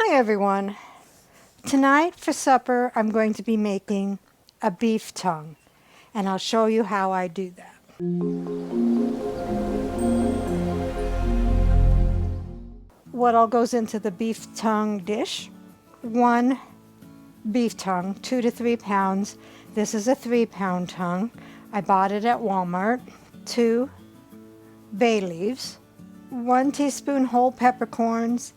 Hi everyone. Tonight for supper I'm going to be making a beef tongue, and I'll show you how I do that. What all goes into the beef tongue dish? 1 beef tongue, 2 to 3 pounds. This is a 3-pound tongue. I bought it at Walmart. 2 bay leaves, 1 teaspoon whole peppercorns,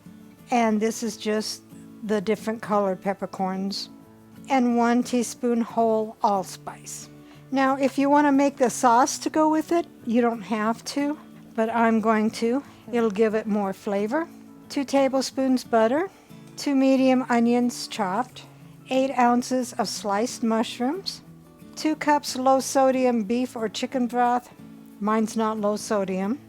and this is just the different colored peppercorns, and 1 teaspoon whole allspice. Now, if you want to make the sauce to go with it, you don't have to, but I'm going to. It'll give it more flavor. 2 tablespoons butter, 2 medium onions chopped, 8 ounces of sliced mushrooms, 2 cups low sodium beef or chicken broth. Mine's not low sodium.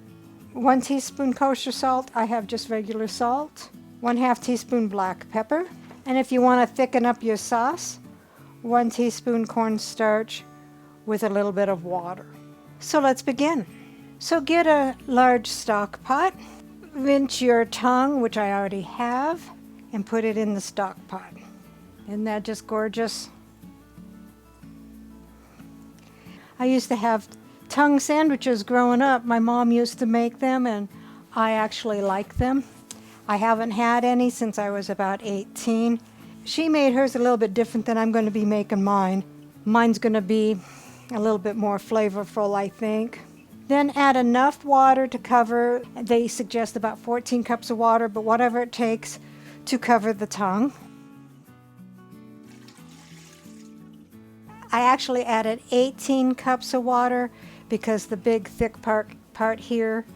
1 teaspoon kosher salt. I have just regular salt. 1/2 teaspoon black pepper. And if you want to thicken up your sauce, 1 teaspoon cornstarch with a little bit of water. So let's begin. So get a large stock pot, rinse your tongue, which I already have, and put it in the stock pot. Isn't that just gorgeous? I used to have tongue sandwiches growing up. My mom used to make them, and I actually like them. I haven't had any since I was about 18. She made hers a little bit different than I'm going to be making mine. Mine's going to be a little bit more flavorful, I think. Then add enough water to cover. They suggest about 14 cups of water, but whatever it takes to cover the tongue. I actually added 18 cups of water because the big thick part here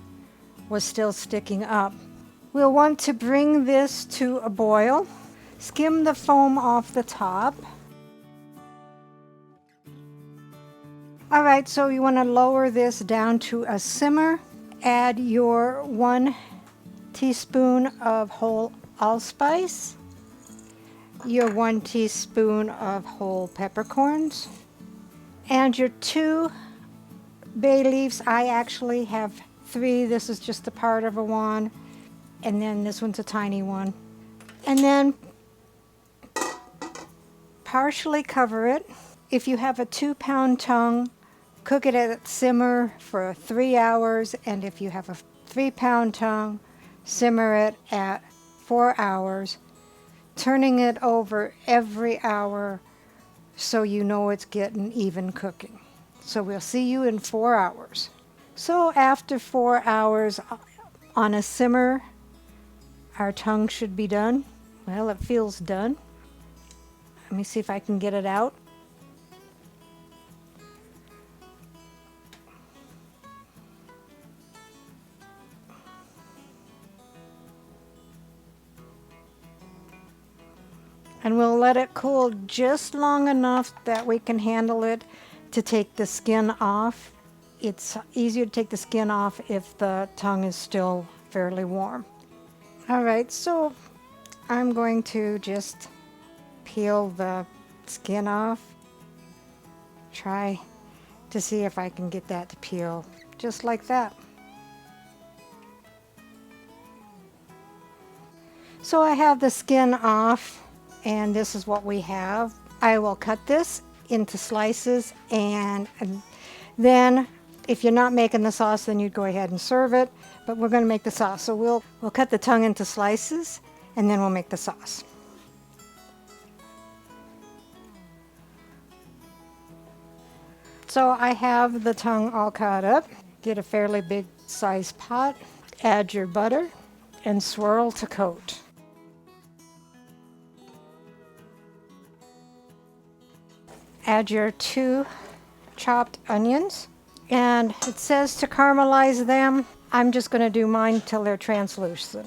was still sticking up. We'll want to bring this to a boil. Skim the foam off the top. All right, so you want to lower this down to a simmer. Add your 1 teaspoon of whole allspice, your 1 teaspoon of whole peppercorns, and your 2 bay leaves. I actually have 3. This is just a part of a one, and then this one's a tiny one. And then partially cover it. If you have a 2-pound tongue, cook it at simmer for 3 hours, and if you have a 3-pound tongue, simmer it at 4 hours, turning it over every hour so you know it's getting even cooking. So we'll see you in 4 hours. So after 4 hours on a simmer, our tongue should be done. Well, it feels done. Let me see if I can get it out. And we'll let it cool just long enough that we can handle it to take the skin off. It's easier to take the skin off if the tongue is still fairly warm. All right, so I'm going to just peel the skin off. Try to see if I can get that to peel just like that. So I have the skin off, and this is what we have. I will cut this into slices, and then if you're not making the sauce, then you'd go ahead and serve it, but we're going to make the sauce. So we'll cut the tongue into slices, and then we'll make the sauce. So I have the tongue all cut up. Get a fairly big size pot, add your butter, and swirl to coat. Add your 2 chopped onions, and it says to caramelize them. I'm just going to do mine till they're translucent.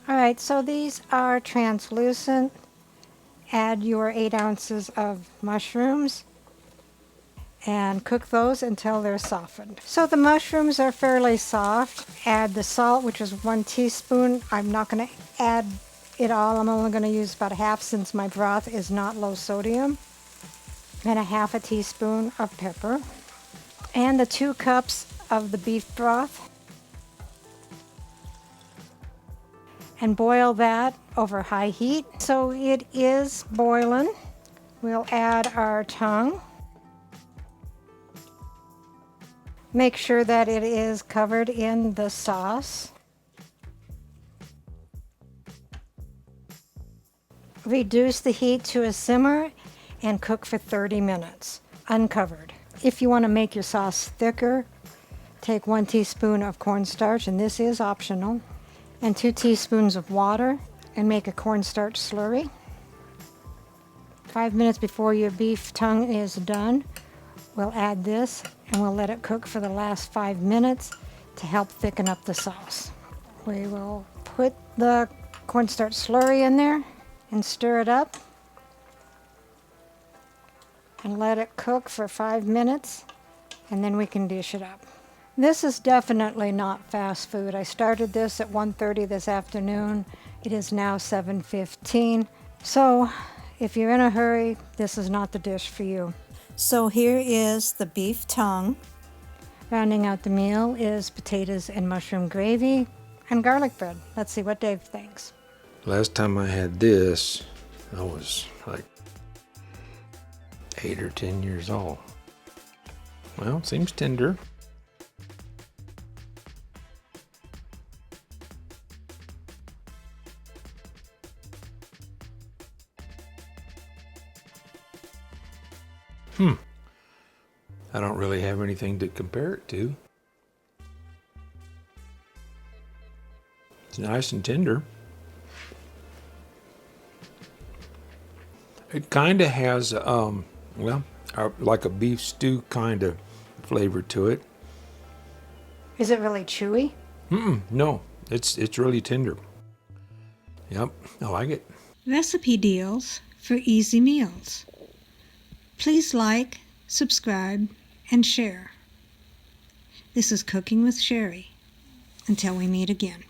All right, so these are translucent. Add your 8 ounces of mushrooms and cook those until they're softened. So the mushrooms are fairly soft. Add the salt, which is 1 teaspoon. I'm not going to add it all. I'm only going to use about 1/2 since my broth is not low sodium. And 1/2 teaspoon of pepper, and the 2 cups of the beef broth, and boil that over high heat. So it is boiling. We'll add our tongue. Make sure that it is covered in the sauce. Reduce the heat to a simmer and cook for 30 minutes, uncovered. If you want to make your sauce thicker, take 1 teaspoon of cornstarch, and this is optional, and 2 teaspoons of water, and make a cornstarch slurry. 5 minutes before your beef tongue is done, we'll add this, and we'll let it cook for the last 5 minutes to help thicken up the sauce. We will put the cornstarch slurry in there and stir it up and let it cook for 5 minutes, and then we can dish it up. This is definitely not fast food. I started this at 1:30 this afternoon. It is now 7:15. So if you're in a hurry, this is not the dish for you. So here is the beef tongue. Rounding out the meal is potatoes and mushroom gravy and garlic bread. Let's see what Dave thinks. Last time I had this, I was like 8 or 10 years old. Well, seems tender. I don't really have anything to compare it to. It's nice and tender. It kind of has, like a beef stew kind of flavor to it. Is it really chewy? No, it's really tender. Yep, I like it. Recipe deals for easy meals. Please like, subscribe, and share. This is Cooking with Sherry. Until we meet again.